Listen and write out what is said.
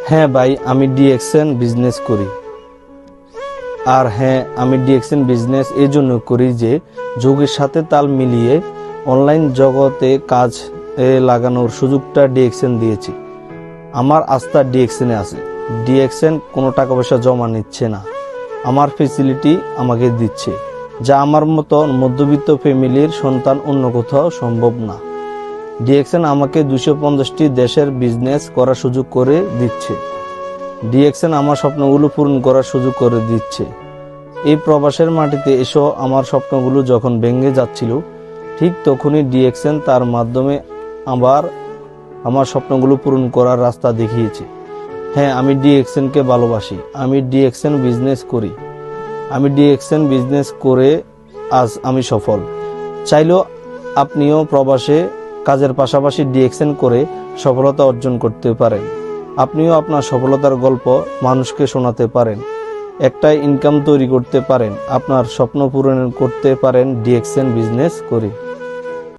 হ্যাঁ ভাই, আমি ডিএক্সএন বিজনেস করি। আর হ্যাঁ, আমি ডিএক্সএন বিজনেস এই জন্য করি যে যুগের সাথে তাল মিলিয়ে অনলাইন জগতে কাজ লাগানোর সুযোগটা ডিএক্সএন দিয়েছি। আমার আস্থা ডিএক্সএনে আছে। ডিএক্সএন কোনো টাকা পয়সা জমা নিচ্ছে না, আমার ফেসিলিটি আমাকে দিচ্ছে, যা আমার মতো মধ্যবিত্ত ফ্যামিলির সন্তান অন্য কোথাও সম্ভব না। ডিএক্সএন আমাকে 250টি দেশের বিজনেস করার সুযোগ করে দিচ্ছে। ডিএক্সএন আমার স্বপ্নগুলো পূরণ করার সুযোগ করে দিচ্ছে। এই প্রবাসের মাটিতে এসো আমার স্বপ্নগুলো যখন ভেঙে যাচ্ছিল, ঠিক তখনই ডিএক্সএন তার মাধ্যমে আবার আমার স্বপ্নগুলো পূরণ করার রাস্তা দেখিয়েছে। হ্যাঁ, আমি ডিএক্সএনকে ভালোবাসি। আমি ডিএক্সএন বিজনেস করি। আমি ডিএক্সএন বিজনেস করে আজ আমি সফল। চাইলেও আপনিও প্রবাসে কাজের পাশাপাশি ডিএক্সএন করে সফলতা অর্জন করতে পারেন। আপনিও আপনার সফলতার গল্প মানুষকে শোনাতে পারেন, একটা ইনকাম তৈরি করতে পারেন, আপনার স্বপ্ন পূরণ করতে পারেন ডিএক্সএন বিজনেস করে।